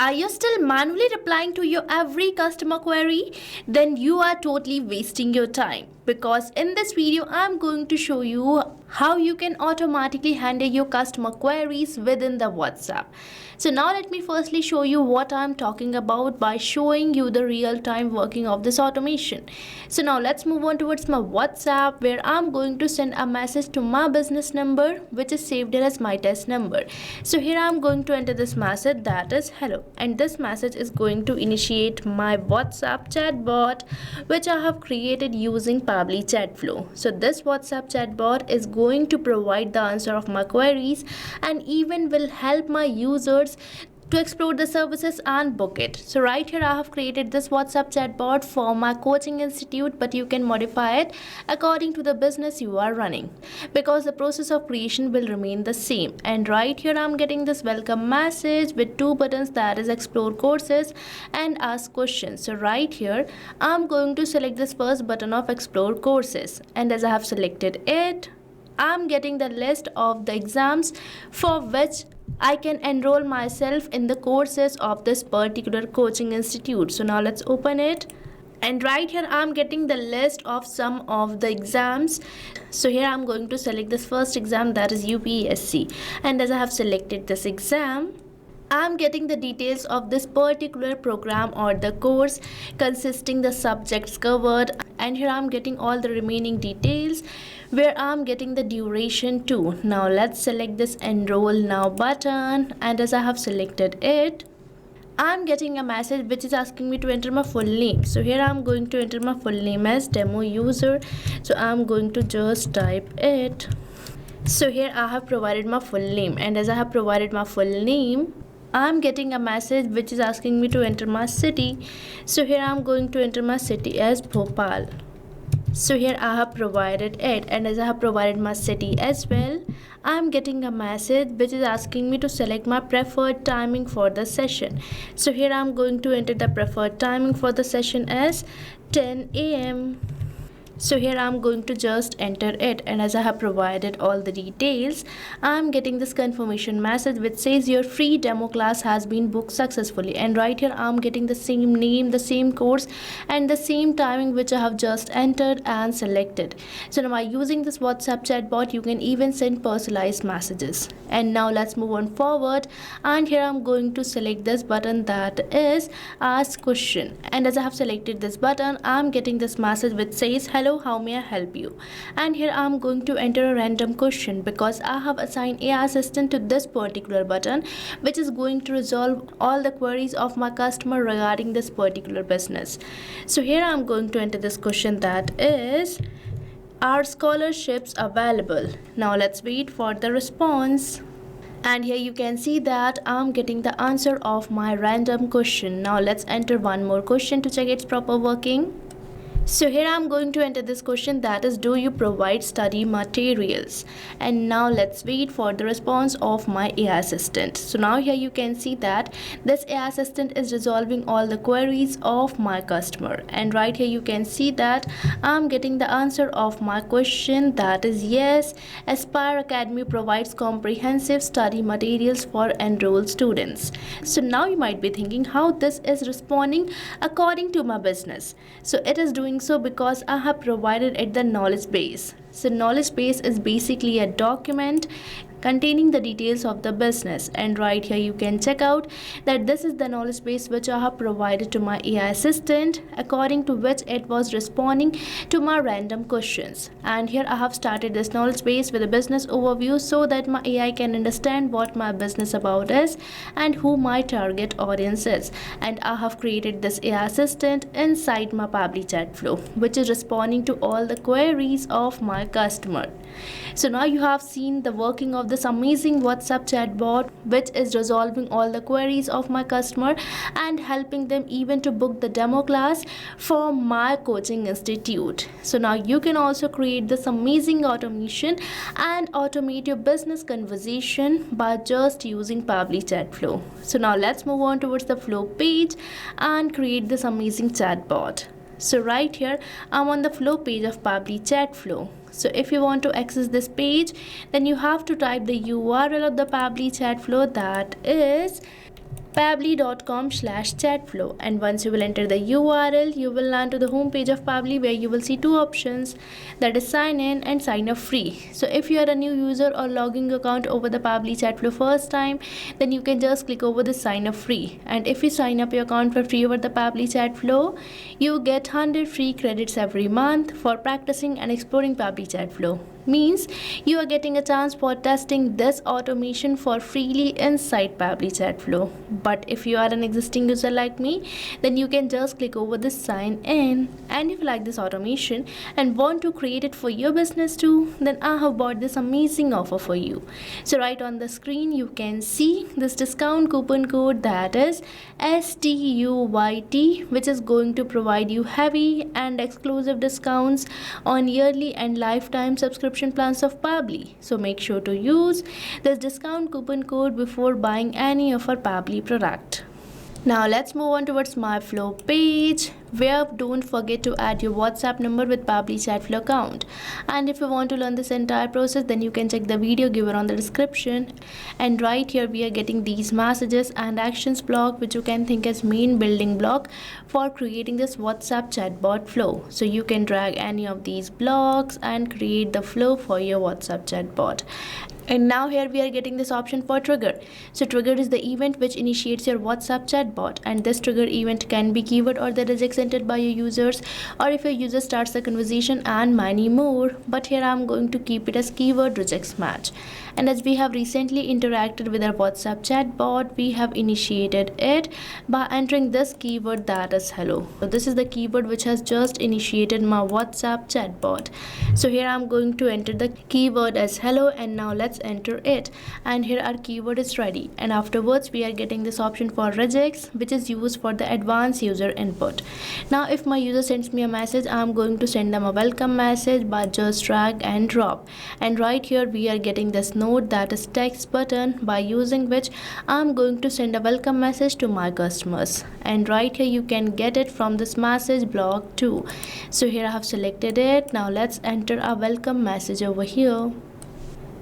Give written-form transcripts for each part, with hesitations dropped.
Are you still manually replying to your every customer query? Then you are totally wasting your time, because in this video I'm going to show you how you can automatically handle your customer queries within the WhatsApp. So now let me firstly show you what I'm talking about by showing you the real-time working of this automation. So now let's move on towards my WhatsApp, where I'm going to send a message to my business number, which is saved here as my test number. So here I'm going to enter this message, that is hello, and this message is going to initiate my WhatsApp chatbot, which I have created using Pabbly Chatflow. So this WhatsApp chatbot is going to provide the answer of my queries and even will help my users to explore the services and book it. So right here I have created this WhatsApp chatbot for my coaching institute, but you can modify it according to the business you are running, because the process of creation will remain the same. And right here I'm getting this welcome message with two buttons, that is explore courses and ask questions. So right here I'm going to select this first button of explore courses, and as I have selected it, I'm getting the list of the exams for which I can enroll myself in the courses of this particular coaching institute. So now let's open it, and right here I'm getting the list of some of the exams. So here I'm going to select this first exam, that is UPSC, and as I have selected this exam, I'm getting the details of this particular program or the course consisting the subjects covered, and here I'm getting all the remaining details where I'm getting the duration too. Now let's select this enroll now button, and as I have selected it, I'm getting a message which is asking me to enter my full name. So here I'm going to enter my full name as demo user. So I'm going to just type it. So here I have provided my full name, and as I have provided my full name, I'm getting a message which is asking me to enter my city. So here I'm going to enter my city as Bhopal. So here I have provided it, and as I have provided my city as well, I'm getting a message which is asking me to select my preferred timing for the session. So here I'm going to enter the preferred timing for the session as 10 a.m. So here I'm going to just enter it, and as I have provided all the details, I'm getting this confirmation message which says your free demo class has been booked successfully. And right here I'm getting the same name, the same course, and the same timing which I have just entered and selected. So now by using this WhatsApp chatbot, you can even send personalized messages. And now let's move on forward, and here I'm going to select this button, that is ask question, and as I have selected this button, I'm getting this message which says hello, how may I help you? And here I'm going to enter a random question, because I have assigned AI assistant to this particular button, which is going to resolve all the queries of my customer regarding this particular business. So here I'm going to enter this question, that is, are scholarships available? Now let's wait for the response. And here you can see that I'm getting the answer of my random question. Now let's enter one more question to check its proper working. So here I'm going to enter this question, that is, do you provide study materials? And now let's wait for the response of my AI assistant. So now here you can see that this AI assistant is resolving all the queries of my customer, and right here you can see that I'm getting the answer of my question, that is yes, Aspire Academy provides comprehensive study materials for enrolled students. So now you might be thinking how this is responding according to my business. So it is doing so because I have provided it the knowledge base. So knowledge base is basically a document containing the details of the business, and right here you can check out that this is the knowledge base which I have provided to my AI assistant, according to which it was responding to my random questions. And here I have started this knowledge base with a business overview so that my AI can understand what my business about is and who my target audience is. And I have created this AI assistant inside my Pabbly Chatflow, which is responding to all the queries of my customer. So now you have seen the working of this amazing WhatsApp chatbot, which is resolving all the queries of my customer and helping them even to book the demo class for my coaching institute. So now you can also create this amazing automation and automate your business conversation by just using Pabbly Chatflow. So now let's move on towards the flow page and create this amazing chatbot. So right here I'm on the flow page of Pabbly Chatflow. So if you want to access this page, then you have to type the URL of the Pabbly Chatflow, that is pabbly.com/chatflow, and once you will enter the URL, you will land to the home page of Pabbly, where you will see two options, that is sign in and sign up free. So if you are a new user or logging your account over the Pabbly Chatflow first time, then you can just click over the sign up free, and if you sign up your account for free over the Pabbly Chatflow, you get 100 free credits every month for practicing and exploring Pabbly Chatflow. Means you are getting a chance for testing this automation for freely inside Pabbly Chatflow. But if you are an existing user like me, then you can just click over this sign in, and if you like this automation and want to create it for your business too, then I have bought this amazing offer for you. So right on the screen you can see this discount coupon code, that is STUYT, which is going to provide you heavy and exclusive discounts on yearly and lifetime subscription plans of Pabbly. So make sure to use this discount coupon code before buying any of our Pabbly product. Now let's move on towards my flow page, where don't forget to add your WhatsApp number with Pabbly Chatflow account. And if you want to learn this entire process, then you can check the video given on the description. And right here we are getting these messages and actions block, which you can think as main building block for creating this WhatsApp chatbot flow. So you can drag any of these blocks and create the flow for your WhatsApp chatbot. And now here we are getting this option for trigger. So trigger is the event which initiates your WhatsApp chatbot, and this trigger event can be keyword or the regex entered by your users, or if your user starts the conversation, and many more. But here I'm going to keep it as keyword regex match. And as we have recently interacted with our WhatsApp chatbot, we have initiated it by entering this keyword, that is hello. So this is the keyword which has just initiated my WhatsApp chatbot. So here I'm going to enter the keyword as hello, and now let's enter it, and here our keyword is ready. And afterwards we are getting this option for regex, which is used for the advanced user input. Now if my user sends me a message, I'm going to send them a welcome message by just drag and drop. And right here we are getting this note, that is text button, by using which I'm going to send a welcome message to my customers. And right here you can get it from this message block too. So here I have selected it. Now let's enter a welcome message over here.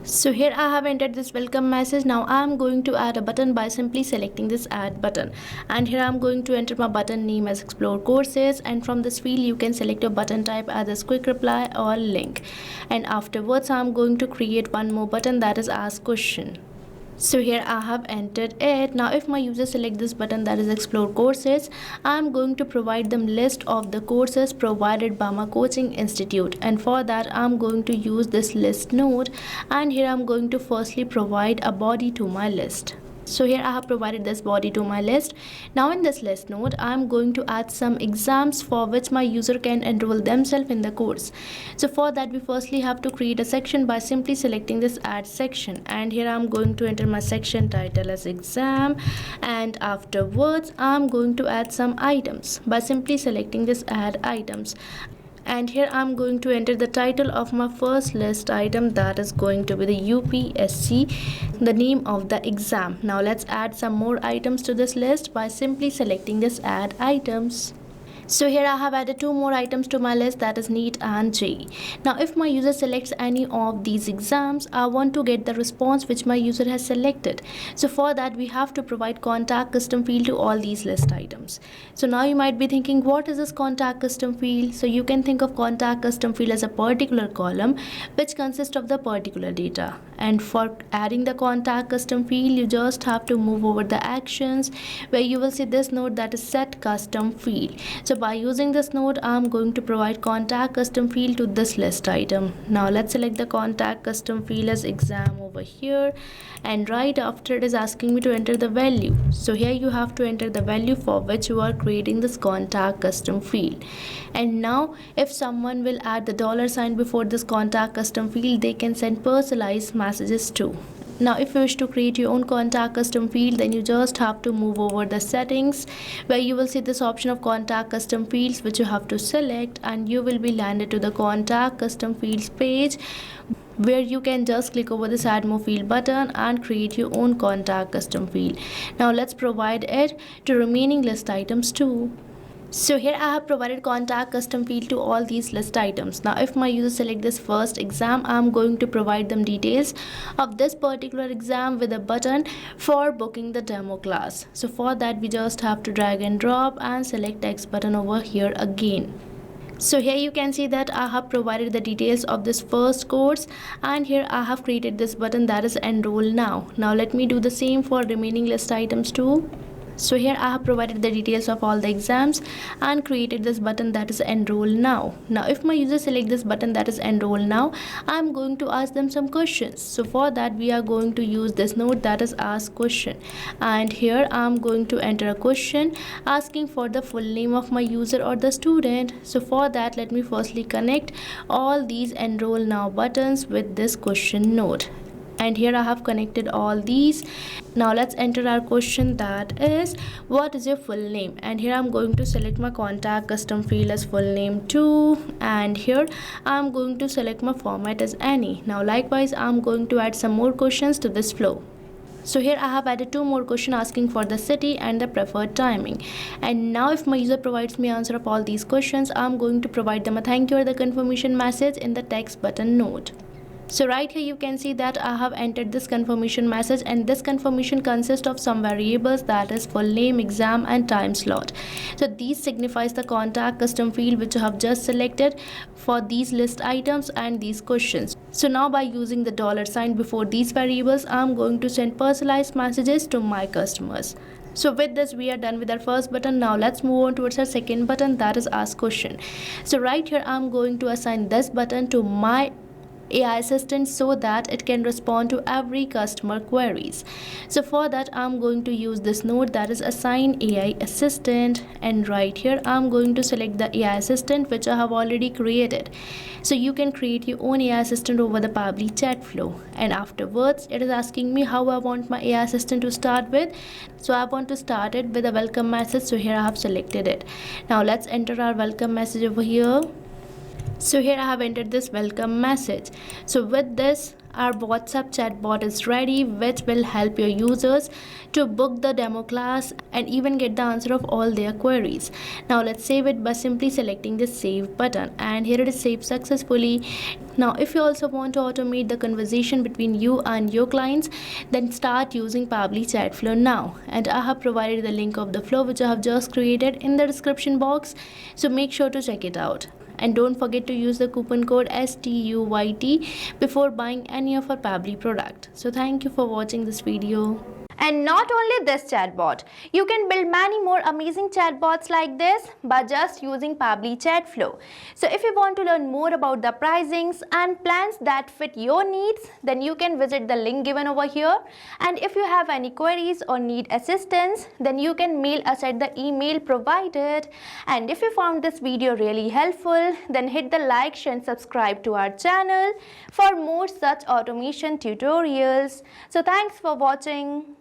So here I have entered this welcome message. Now I am going to add a button by simply selecting this add button, and here I am going to enter my button name as explore courses, and from this field you can select your button type as quick reply or link. And afterwards I am going to create one more button, that is ask question. So here I have entered it. Now if my user select this button, that is explore courses, I am going to provide them list of the courses provided by my coaching institute, and for that I am going to use this list node, and here I am going to firstly provide a body to my list. So here I have provided this body to my list. Now in this list node, I am going to add some exams for which my user can enroll themselves in the course. So for that we firstly have to create a section by simply selecting this add section, and here I am going to enter my section title as exam, and afterwards I am going to add some items by simply selecting this add items. And here I'm going to enter the title of my first list item, that is going to be the UPSC, the name of the exam. Now let's add some more items to this list by simply selecting this add items. So here I have added two more items to my list, that is NEET and JEE. Now if my user selects any of these exams, I want to get the response which my user has selected. So for that we have to provide contact custom field to all these list items. So now you might be thinking, what is this contact custom field? So you can think of contact custom field as a particular column which consists of the particular data. And for adding the contact custom field, you just have to move over the actions, where you will see this node, that is set custom field. So by using this node, I am going to provide contact custom field to this list item. Now let's select the contact custom field as exam over here, and right after it is asking me to enter the value. So here you have to enter the value for which you are creating this contact custom field. And now if someone will add the $sign before this contact custom field, they can send personalized messages too. Now if you wish to create your own contact custom field, then you just have to move over the settings, where you will see this option of contact custom fields, which you have to select, and you will be landed to the contact custom fields page, where you can just click over this add more field button and create your own contact custom field. Now let's provide it to remaining list items too. So here I have provided contact custom field to all these list items. Now if my user select this first exam, I'm going to provide them details of this particular exam with a button for booking the demo class. So for that we just have to drag and drop and select text button over here again. So here you can see that I have provided the details of this first course, and here I have created this button that is enroll now. Now let me do the same for remaining list items too. So here I have provided the details of all the exams and created this button that is enroll now. Now if my user select this button that is enroll now, I'm going to ask them some questions. So for that we are going to use this node that is ask question, and here I'm going to enter a question asking for the full name of my user or the student. So for that let me firstly connect all these enroll now buttons with this question node, and here I have connected all these. Now let's enter our question, that is what is your full name, and here I'm going to select my contact custom field as full name too, and here I'm going to select my format as any. Now likewise I'm going to add some more questions to this flow. So here I have added 2 more questions asking for the city and the preferred timing. And now if my user provides me answer of all these questions, I'm going to provide them a thank you or the confirmation message in the text button node. So right here you can see that I have entered this confirmation message, and this confirmation consists of some variables, that is full name, exam and time slot. So these signifies the contact custom field which I have just selected for these list items and these questions. So now by using the $sign before these variables, I'm going to send personalized messages to my customers. So with this we are done with our first button. Now let's move on towards our second button, that is ask question. So right here I'm going to assign this button to my AI assistant so that it can respond to every customer queries. So for that I'm going to use this node that is assign AI assistant, and right here I'm going to select the AI assistant which I have already created. So you can create your own AI assistant over the Pabbly Chatflow, and afterwards it is asking me how I want my AI assistant to start with. So I want to start it with a welcome message, so here I have selected it. Now let's enter our welcome message over here. So here I have entered this welcome message. So with this our WhatsApp chatbot is ready, which will help your users to book the demo class and even get the answer of all their queries. Now let's save it by simply selecting the save button, and here it is saved successfully. Now if you also want to automate the conversation between you and your clients, then start using Pabbly Chatflow now, and I have provided the link of the flow which I have just created in the description box, so make sure to check it out. And don't forget to use the coupon code STUYT before buying any of our Pabbly product. So thank you for watching this video. And not only this chatbot, you can build many more amazing chatbots like this by just using Pabbly Chatflow. So if you want to learn more about the pricings and plans that fit your needs, then you can visit the link given over here. And if you have any queries or need assistance, then you can mail us at the email provided. And if you found this video really helpful, then hit the like, share and subscribe to our channel for more such automation tutorials. So thanks for watching.